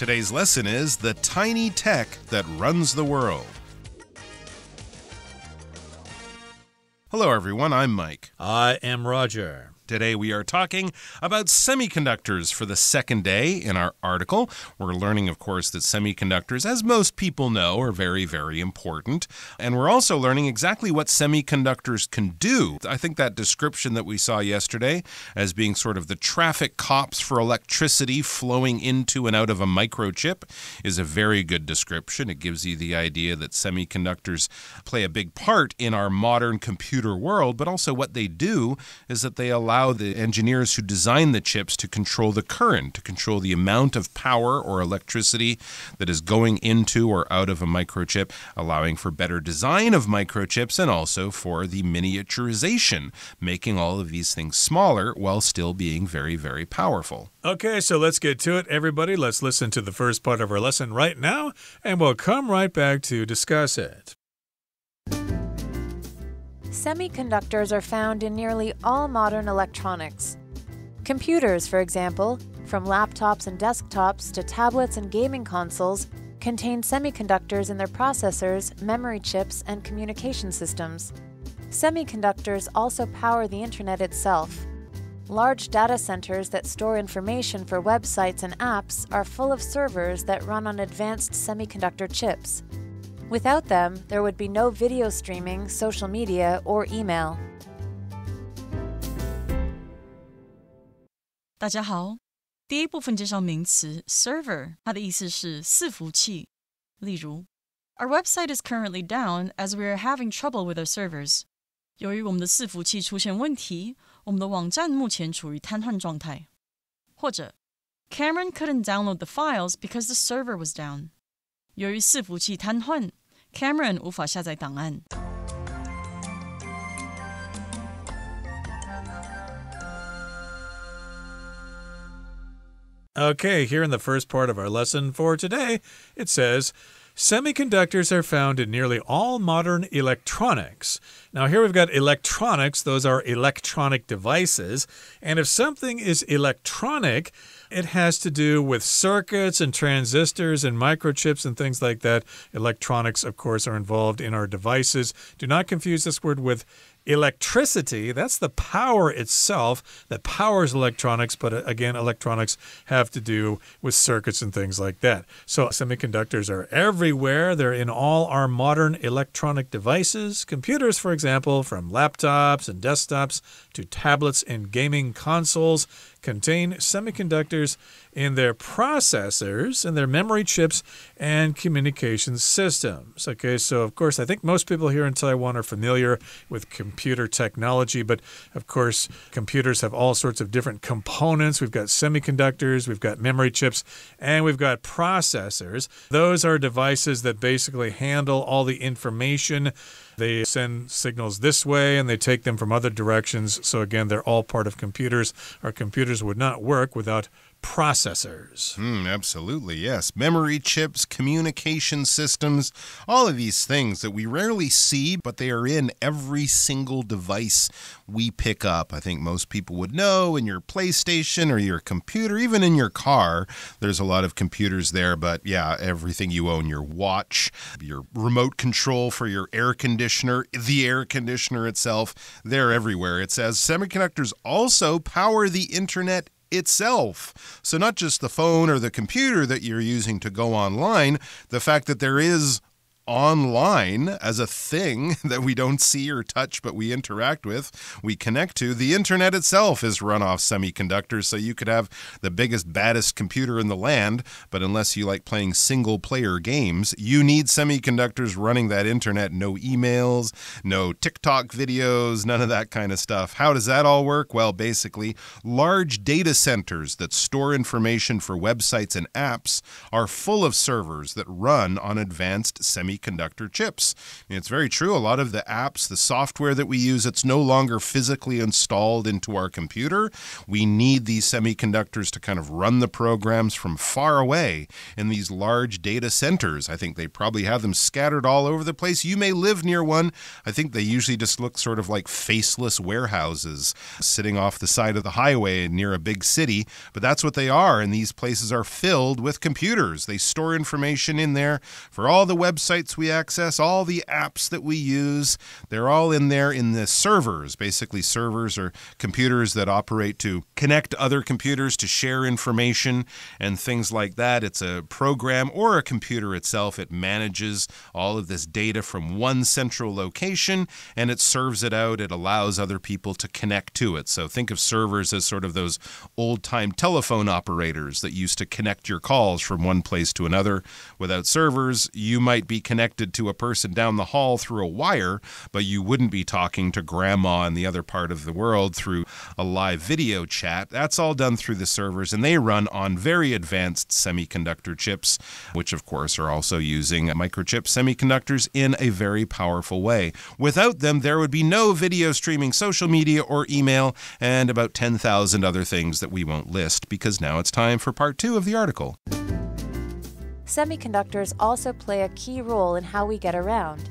Today's lesson is the tiny tech that runs the world. Hello, everyone. I'm Mike. I am Roger. Today we are talking about semiconductors for the second day in our article. We're learning, of course, that semiconductors, as most people know, are very, very important. And we're also learning exactly what semiconductors can do. I think that description that we saw yesterday as being sort of the traffic cops for electricity flowing into and out of a microchip is a very good description. It gives you the idea that semiconductors play a big part in our modern computer world, but also what they do is that they allow the engineers who design the chips to control the current, to control the amount of power or electricity that is going into or out of a microchip, allowing for better design of microchips and also for the miniaturization, making all of these things smaller while still being very, very powerful. Okay, so let's get to it, everybody. Let's listen to the first part of our lesson right now, and we'll come right back to discuss it. Semiconductors are found in nearly all modern electronics. Computers, for example, from laptops and desktops to tablets and gaming consoles, contain semiconductors in their processors, memory chips, and communication systems. Semiconductors also power the internet itself. Large data centers that store information for websites and apps are full of servers that run on advanced semiconductor chips. Without them, there would be no video streaming, social media, or email. 大家好，第一部分介绍名词 server， 它的意思是伺服器。例如 Our website is currently down as we are having trouble with our servers. 由于我们的伺服器出现问题，我们的网站目前处于瘫痪状态。或者 Cameron couldn't download the files because the server was down. 由于伺服器瘫痪Cameron 无法下载档案。Okay, here in the first part of our lesson for today, it says, Semiconductors are found in nearly all modern electronics. Now, here we've got electronics. Those are electronic devices. And if something is electronic, it has to do with circuits and transistors and microchips and things like that. Electronics, of course, are involved in our devices. Do not confuse this word with electricity. That's the power itself that powers electronics, but again, electronics have to do with circuits and things like that. So semiconductors are everywhere. They're in all our modern electronic devices. Computers, for example, from laptops and desktops to tablets and gaming consoles, contain semiconductors in their processors and their memory chips and communication systems. Okay, so of course, I think most people here in Taiwan are familiar with computer technology, but of course, computers have all sorts of different components. We've got semiconductors, we've got memory chips, and we've got processors. Those are devices that basically handle all the information. They send signals this way and they take them from other directions. So again, they're all part of computers. Our computers would not work without processors. Absolutely, yes. Memory chips, communication systems, all of these things that we rarely see, but they are in every single device we pick up. I think most people would know in your PlayStation or your computer, even in your car, there's a lot of computers there. But yeah, everything you own, your watch, your remote control for your air conditioner, the air conditioner itself, they're everywhere. It says semiconductors also power the internet itself. So not just the phone or the computer that you're using to go online, the fact that there is online as a thing that we don't see or touch, but we interact with, we connect to. The internet itself is run off semiconductors, so you could have the biggest, baddest computer in the land, but unless you like playing single-player games, you need semiconductors running that internet. No emails, no TikTok videos, none of that kind of stuff. How does that all work? Well, basically, large data centers that store information for websites and apps are full of servers that run on advanced semiconductors. semiconductor chips. And it's very true. A lot of the apps, the software that we use, it's no longer physically installed into our computer. We need these semiconductors to kind of run the programs from far away in these large data centers. I think they probably have them scattered all over the place. You may live near one. I think they usually just look sort of like faceless warehouses sitting off the side of the highway near a big city, but that's what they are, and these places are filled with computers. They store information in there for all the websites we access, all the apps that we use. They're all in there in the servers. Basically, servers are computers that operate to connect other computers to share information and things like that. It's a program or a computer itself. It manages all of this data from one central location, and it serves it out. It allows other people to connect to it. So think of servers as sort of those old-time telephone operators that used to connect your calls from one place to another. Without servers, you might be connected to a person down the hall through a wire, but you wouldn't be talking to grandma in the other part of the world through a live video chat. That's all done through the servers, and they run on very advanced semiconductor chips, which of course are also using microchip semiconductors in a very powerful way. Without them, there would be no video streaming, social media, or email, and about 10,000 other things that we won't list, because now it's time for part 2 of the article. Semiconductors also play a key role in how we get around.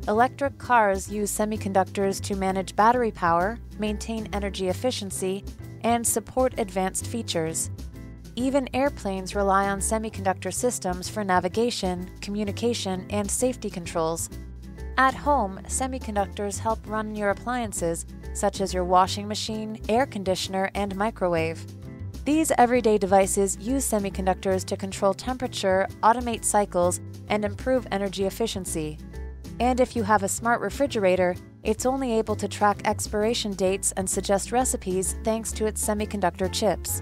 Electric cars use semiconductors to manage battery power, maintain energy efficiency, and support advanced features. Even airplanes rely on semiconductor systems for navigation, communication, and safety controls. At home, semiconductors help run your appliances, such as your washing machine, air conditioner, and microwave. These everyday devices use semiconductors to control temperature, automate cycles, and improve energy efficiency. And if you have a smart refrigerator, it's only able to track expiration dates and suggest recipes thanks to its semiconductor chips.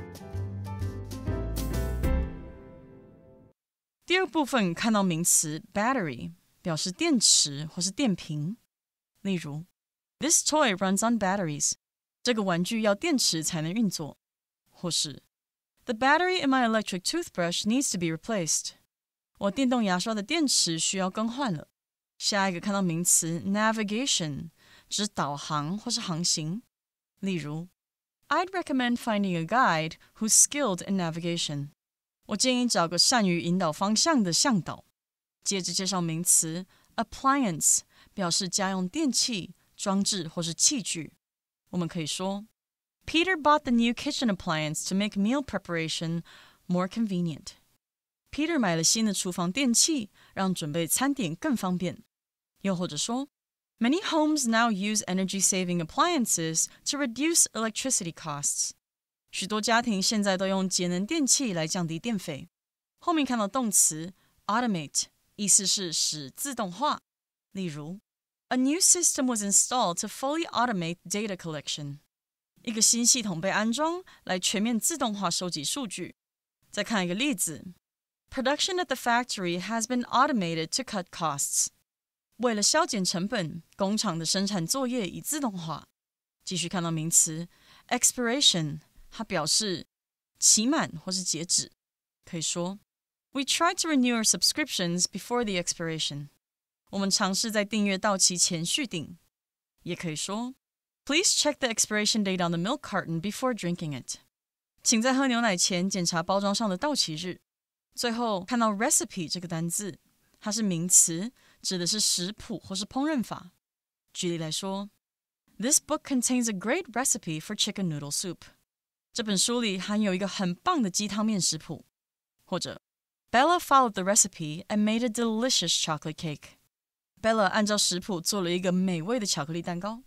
第二部分看到名词 battery 表示电池或是电瓶，例如 This toy runs on batteries 这个玩具要电池才能运作，或是 The battery in my electric toothbrush needs to be replaced 我电动牙刷的电池需要更换了。下一个看到名词 navigation 指导航或是航行，例如 I'd recommend finding a guide who's skilled in navigation我建议找个善于引导方向的向导。接着介绍名词 appliance 表示家用电器、装置或是器具。我们可以说 Peter bought the new kitchen appliance to make meal preparation more convenient. Peter 买了新的厨房电器，让准备餐点更方便。又或者说 Many homes now use energy-saving appliances to reduce electricity costs. 许多家庭现在都用节能电器来降低电费。后面看到动词 automate 意思是使自动化，例如 A new system was installed to fully automate data collection 一个新系统被安装来全面自动化收集数据。再看一个例子 Production at the factory has been automated to cut costs 为了削减成本，工厂的生产作业已自动化。继续看到名词 expiration它表示期满或是截止，可以说 We tried to renew our subscriptions before the expiration. 我们尝试在订阅到期前续订。也可以说 Please check the expiration date on the milk carton before drinking it. 请在喝牛奶前检查包装上的到期日。最后看到 recipe 这个单字，它是名词，指的是食谱或是烹饪法。举例来说 This book contains a great recipe for chicken noodle soup. 这本书里含有一个很棒的鸡汤面食谱。或者 Bella followed the recipe and made a delicious chocolate cake. Bella 按照食谱做了一个美味的巧克力蛋糕。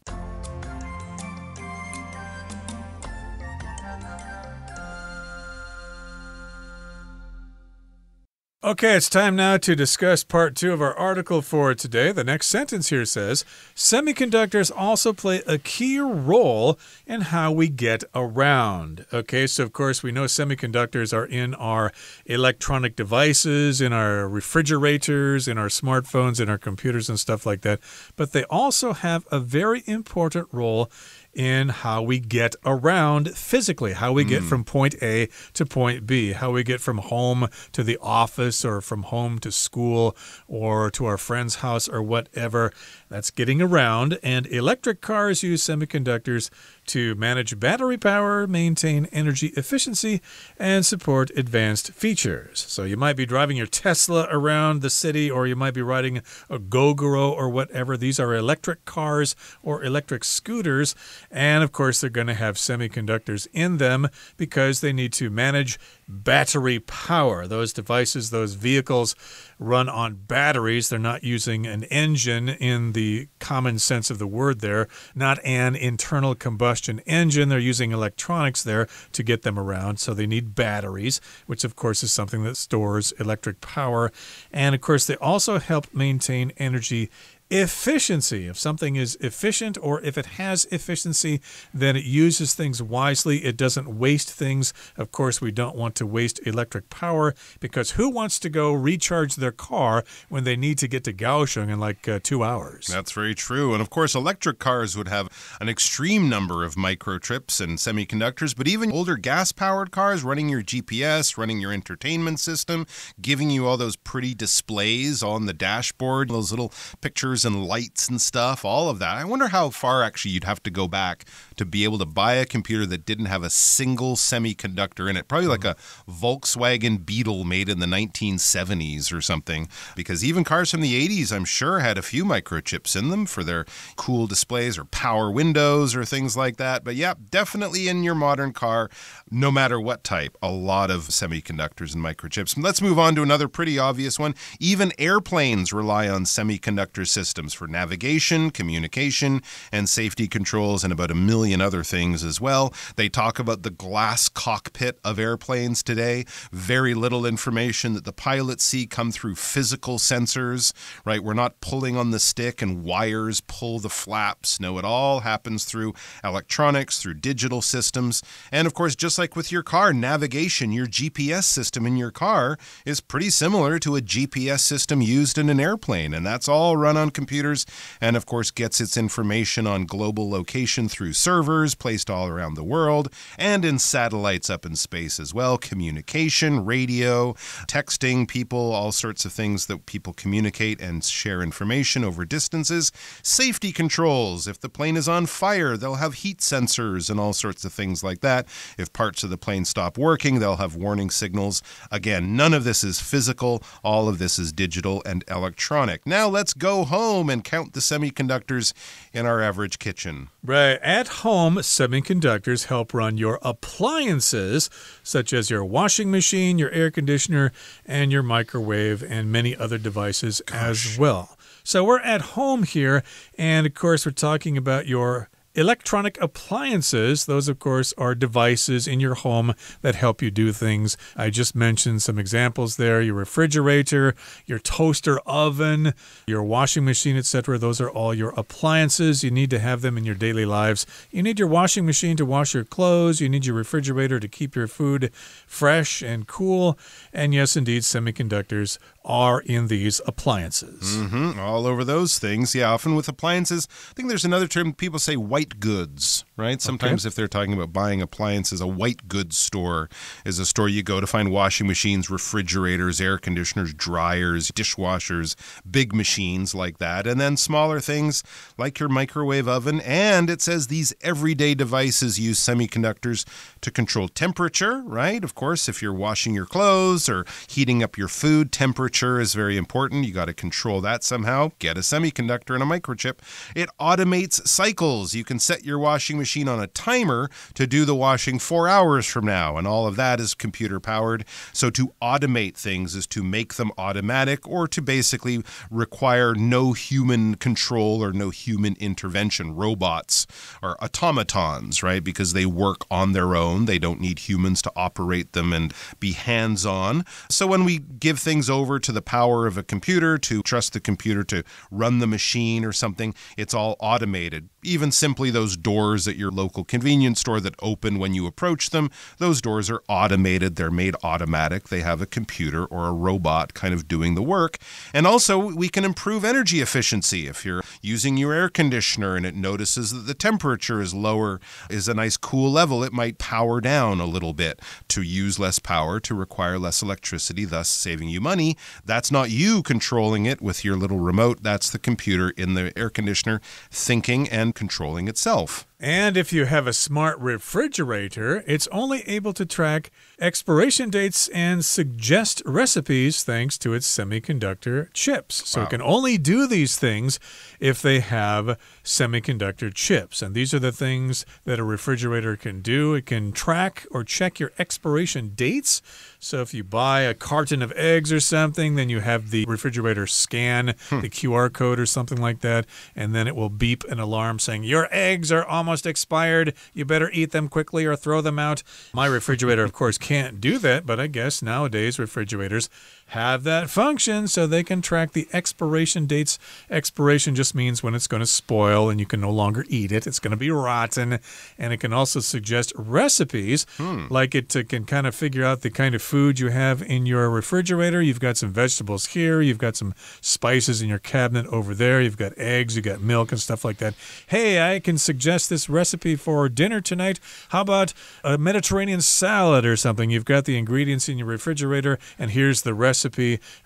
Okay, it's time now to discuss part 2 of our article for today. The next sentence here says, semiconductors also play a key role in how we get around. Okay, so of course we know semiconductors are in our electronic devices, in our refrigerators, in our smartphones, in our computers and stuff like that. But they also have a very important role in how we get around physically, how we get from point A to point B, how we get from home to the office or from home to school or to our friend's house or whatever. That's getting around. And electric cars use semiconductors to manage battery power, maintain energy efficiency, and support advanced features. So you might be driving your Tesla around the city, or you might be riding a Gogoro or whatever. These are electric cars or electric scooters. And of course, they're going to have semiconductors in them because they need to manage battery power. Those devices, those vehicles run on batteries. They're not using an engine in the common sense of the word there, not an internal combustion engine. They're using electronics there to get them around. So they need batteries, which of course is something that stores electric power. And of course, they also help maintain energy efficiency. If something is efficient or if it has efficiency, then it uses things wisely. It doesn't waste things. Of course, we don't want to waste electric power because who wants to go recharge their car when they need to get to Kaohsiung in like 2 hours? That's very true. And of course, electric cars would have an extreme number of microchips and semiconductors, but even older gas-powered cars running your GPS, running your entertainment system, giving you all those pretty displays on the dashboard, those little pictures and lights and stuff, all of that. I wonder how far actually you'd have to go back to be able to buy a computer that didn't have a single semiconductor in it. Probably like a Volkswagen Beetle made in the 1970s or something, because even cars from the 80s, I'm sure, had a few microchips in them for their cool displays or power windows or things like that. But yeah, definitely in your modern car, no matter what type, a lot of semiconductors and microchips. Let's move on to another pretty obvious one. Even airplanes rely on semiconductor systems for navigation, communication, and safety controls, and about a million other things as well. They talk about the glass cockpit of airplanes today. Very little information that the pilots see come through physical sensors, right? We're not pulling on the stick and wires pull the flaps. No, it all happens through electronics, through digital systems. And of course, just like with your car, navigation, your GPS system in your car is pretty similar to a GPS system used in an airplane. And that's all run on computers and, of course, gets its information on global location through servers placed all around the world and in satellites up in space as well. Communication, radio, texting people, all sorts of things that people communicate and share information over distances. Safety controls. If the plane is on fire, they'll have heat sensors and all sorts of things like that. If parts of the plane stop working, they'll have warning signals. Again, none of this is physical. All of this is digital and electronic. Now let's go home and count the semiconductors in our average kitchen. Right. At home, semiconductors help run your appliances, such as your washing machine, your air conditioner, and your microwave, and many other devices as well. So we're at home here, and of course, we're talking about your electronic appliances. Those, of course, are devices in your home that help you do things. I just mentioned some examples there. Your refrigerator, your toaster oven, your washing machine, etc. Those are all your appliances. You need to have them in your daily lives. You need your washing machine to wash your clothes. You need your refrigerator to keep your food fresh and cool. And yes, indeed, semiconductors are in these appliances. All over those things. Yeah, often with appliances, I think there's another term people say, white goods, right? Sometimes if they're talking about buying appliances, a white goods store is a store you go to find washing machines, refrigerators, air conditioners, dryers, dishwashers, big machines like that. And then smaller things like your microwave oven. And it says these everyday devices use semiconductors to control temperature, right? Of course, if you're washing your clothes or heating up your food, temperature is very important. You got to control that somehow. Get a semiconductor and a microchip. It automates cycles. You can set your washing machine on a timer to do the washing 4 hours from now, and all of that is computer powered. So to automate things is to make them automatic or to basically require no human control or no human intervention. Robots are automatons, right? Because they work on their own. They don't need humans to operate them and be hands-on. So when we give things over to the power of a computer, to trust the computer to run the machine or something, it's all automated. Even simply simply those doors at your local convenience store that open when you approach them. Those doors are automated. They're made automatic. They have a computer or a robot kind of doing the work. And also, we can improve energy efficiency. If you're using your air conditioner and it notices that the temperature is lower, is a nice cool level, it might power down a little bit to use less power, to require less electricity, thus saving you money. That's not you controlling it with your little remote. That's the computer in the air conditioner thinking and controlling itself. And if you have a smart refrigerator, it's only able to track expiration dates and suggest recipes thanks to its semiconductor chips. So it can only do these things if they have semiconductor chips. And these are the things that a refrigerator can do. It can track or check your expiration dates. So if you buy a carton of eggs or something, then you have the refrigerator scan the QR code or something like that, and then it will beep an alarm saying, your eggs are almost expired. You better eat them quickly or throw them out. My refrigerator, of course, can't do that, but I guess nowadays refrigerators have that function so they can track the expiration dates. Expiration just means when it's going to spoil and you can no longer eat it. It's going to be rotten. And it can also suggest recipes, like it can kind of figure out the kind of food you have in your refrigerator. You've got some vegetables here. You've got some spices in your cabinet over there. You've got eggs. You've got milk and stuff like that. Hey, I can suggest this recipe for dinner tonight. How about a Mediterranean salad or something? You've got the ingredients in your refrigerator, and here's the recipe.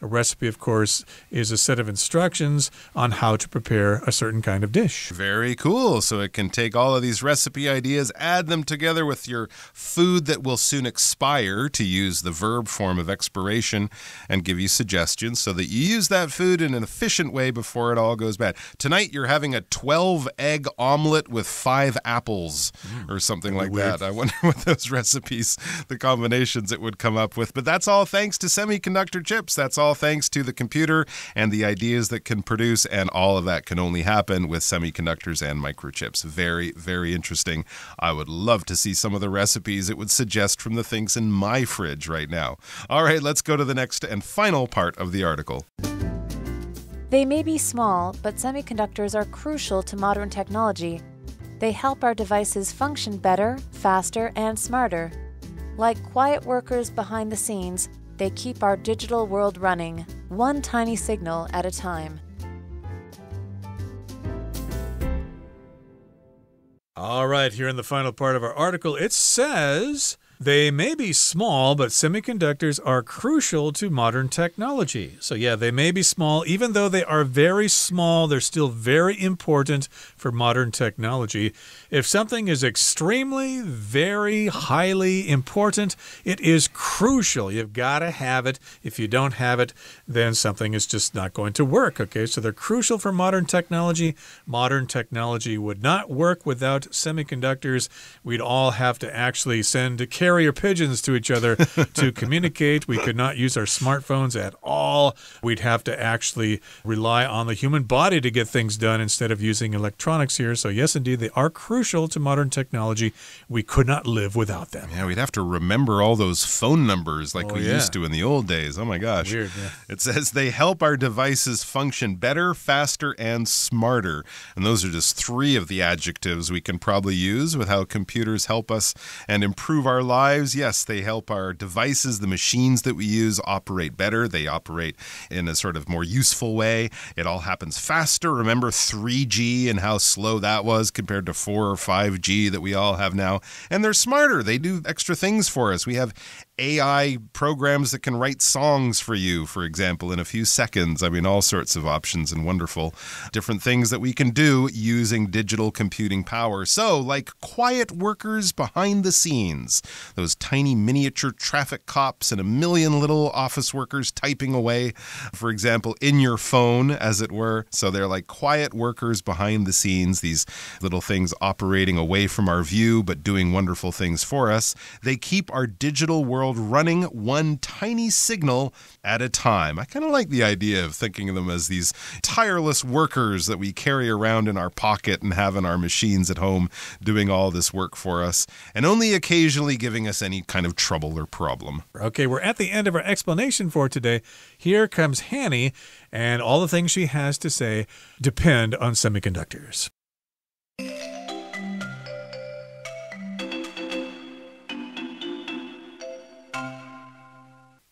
A recipe, of course, is a set of instructions on how to prepare a certain kind of dish. Very cool. So it can take all of these recipe ideas, add them together with your food that will soon expire, to use the verb form of expiration, and give you suggestions so that you use that food in an efficient way before it all goes bad. Tonight, you're having a 12-egg omelet with 5 apples or something like that. I wonder what those recipes, the combinations it would come up with. But that's all thanks to semiconductor chips. That's all thanks to the computer and the ideas that can produce, and all of that can only happen with semiconductors and microchips. Very, very interesting. I would love to see some of the recipes it would suggest from the things in my fridge right now. All right, let's go to the next and final part of the article. They may be small, but semiconductors are crucial to modern technology. They help our devices function better, faster, and smarter. Like quiet workers behind the scenes, they keep our digital world running, one tiny signal at a time. All right, here in the final part of our article, it says, they may be small, but semiconductors are crucial to modern technology. So yeah, they may be small. Even though they are very small, they're still very important for modern technology. If something is extremely, very highly important, it is crucial. You've got to have it. If you don't have it, then something is just not going to work. Okay, so they're crucial for modern technology. Modern technology would not work without semiconductors. We'd all have to actually send carrier pigeons to each other to communicate. We could not use our smartphones at all. We'd have to actually rely on the human body to get things done instead of using electronics here. So yes, indeed, they are crucial to modern technology. We could not live without them. Yeah, we'd have to remember all those phone numbers like we used to in the old days. Oh my gosh. Weird, yeah. It says they help our devices function better, faster, and smarter. And those are just 3 of the adjectives we can probably use with how computers help us and improve our lives. Yes, they help our devices, the machines that we use, operate better. They operate in a sort of more useful way. It all happens faster. Remember 3G and how slow that was compared to 4 or 5G that we all have now. And they're smarter. They do extra things for us. We have AI programs that can write songs for you, for example, in a few seconds. I mean, all sorts of options and wonderful different things that we can do using digital computing power. So, like quiet workers behind the scenes, those tiny miniature traffic cops and a million little office workers typing away, for example, in your phone, as it were. So they're like quiet workers behind the scenes, these little things operating away from our view, but doing wonderful things for us. They keep our digital world running one tiny signal at a time. I kind of like the idea of thinking of them as these tireless workers that we carry around in our pocket and have in our machines at home doing all this work for us and only occasionally giving us any kind of trouble or problem. Okay, we're at the end of our explanation for today. Here comes Hanny, and all the things she has to say depend on semiconductors.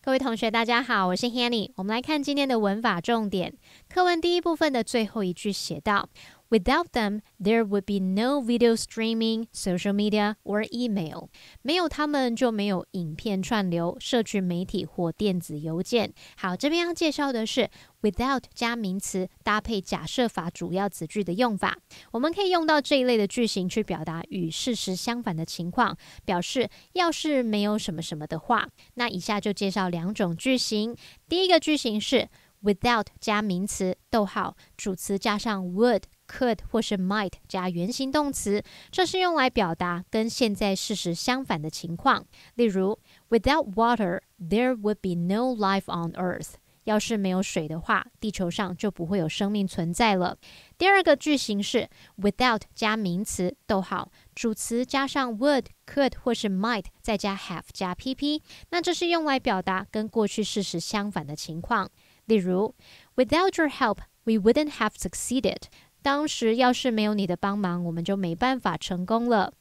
各位同学大家好，我是 Hanny。 我们来看今天的文法重点。课文第一部分的最后一句写道 Without them, there would be no video streaming, social media, or email. 没有他们就没有影片串流、社群媒体或电子邮件。好，这边要介绍的是 without 加名词搭配假设法主要子句的用法。我们可以用到这一类的句型去表达与事实相反的情况，表示要是没有什么什么的话。那以下就介绍两种句型。第一个句型是 without 加名词，逗号，主词加上 would、could 或是 might 加原形动词，这是用来表达跟现在事实相反的情况。例如 Without water, there would be no life on earth. 要是没有水的话，地球上就不会有生命存在了。第二个句型是 without 加名词，逗号，主词加上 would、could 或是 might 再加 have 加 pp， 那这是用来表达跟过去事实相反的情况。例如 Without your help, we wouldn't have succeeded. 当时要是没有你的帮忙，我们就没办法成功了。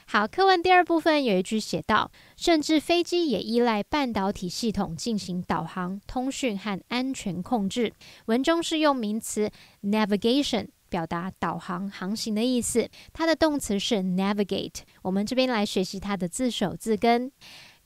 好，课文第二部分有一句写道，甚至飞机也依赖半导体系统进行导航、通讯和安全控制。文中是用名词 navigation 表达导航、航行的意思，它的动词是 navigate。我们这边来学习它的字首字根。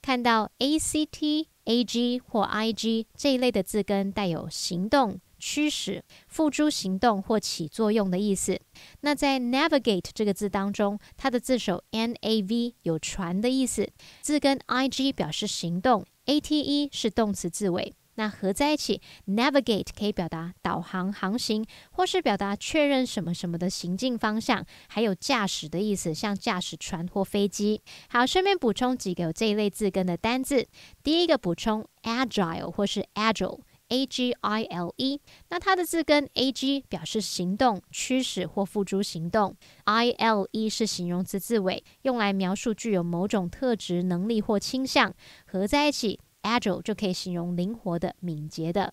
看到 ACT、AG 或 IG 这一类的字根带有行动、驱使、付诸行动或起作用的意思。那在 navigate 这个字当中，它的字首 nav 有船的意思，字根 ig 表示行动， ate 是动词字尾。那合在一起 navigate 可以表达导航、航行，或是表达确认什么什么的行进方向，还有驾驶的意思，像驾驶船或飞机。好，顺便补充几个有这一类字根的单字。第一个补充 agile 或是 agile，A-G-I-L-E， 那它的字根 A-G 表示行动、驱使或付诸行动， I-L-E 是形容词字尾，用来描述具有某种特质、能力或倾向，合在一起 Agile 就可以形容灵活的、敏捷的。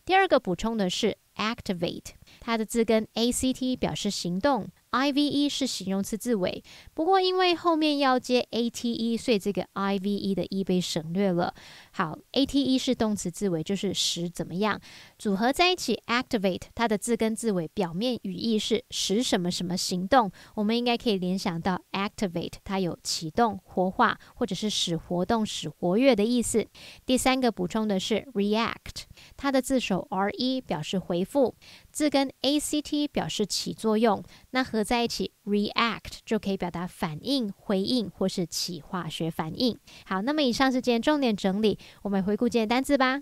第二个补充的是 activate， 它的字根 ACT 表示行动， IVE 是形容词字尾，不过因为后面要接 ATE， 所以这个 IVE 的 E 被省略了。好， ATE 是动词字尾，就是使怎么样，组合在一起 activate 它的字根字尾表面语义是使什么什么行动，我们应该可以联想到 activate 它有启动、活化或者是使活动、使活跃的意思。第三个补充的是 react， 它的字首 RE 表示回复，字根 ACT 表示起作用，那合在一起 react 就可以表达反应、回应或是起化学反应。好，那么以上是今天重点整理，我们回顾今天单字吧。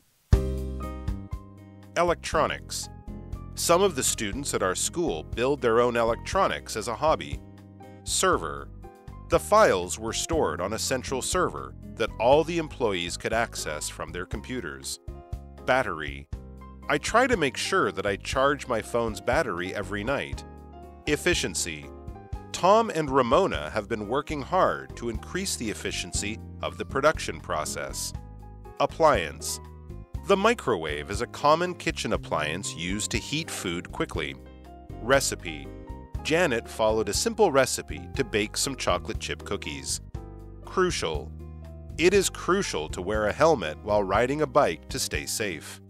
Electronics. Some of the students at our school build their own electronics as a hobby. Server. The files were stored on a central server that all the employees could access from their computers. Battery. I try to make sure that I charge my phone's battery every night. Efficiency. Tom and Ramona have been working hard to increase the efficiency of the production process. Appliance. The microwave is a common kitchen appliance used to heat food quickly. Recipe. Janet followed a simple recipe to bake some chocolate chip cookies. Crucial. It is crucial to wear a helmet while riding a bike to stay safe.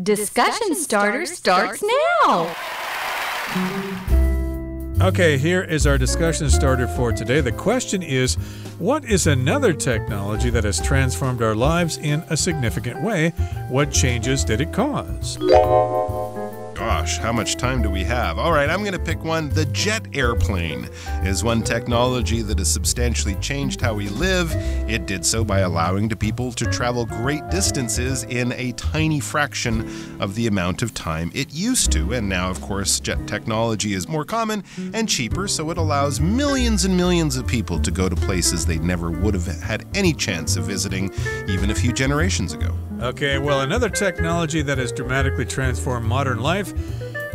Discussion Starter starts now! Okay, here is our discussion starter for today. The question is, what is another technology that has transformed our lives in a significant way? What changes did it cause? Gosh, how much time do we have? All right, I'm going to pick one. The jet airplane is one technology that has substantially changed how we live. It did so by allowing people to travel great distances in a tiny fraction of the amount of time it used to. And now, of course, jet technology is more common and cheaper, so it allows millions and millions of people to go to places they never would have had any chance of visiting even a few generations ago. Okay, well, another technology that has dramatically transformed modern life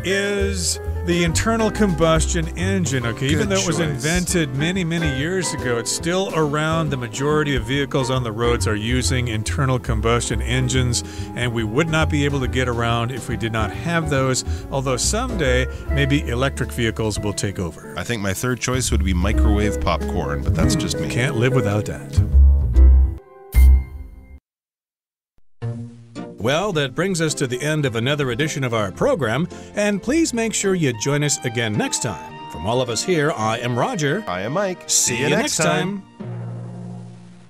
is The internal combustion engine. Okay, even though it was choice. invented many, many years ago, it's still around. The majority of vehicles on the roads are using internal combustion engines, and we would not be able to get around if we did not have those, although someday maybe electric vehicles will take over. I think my third choice would be microwave popcorn, but that's just me. Can't live without that. Well, that brings us to the end of another edition of our program, and please make sure you join us again next time. From all of us here, I am Roger. I am Mike. See you next time.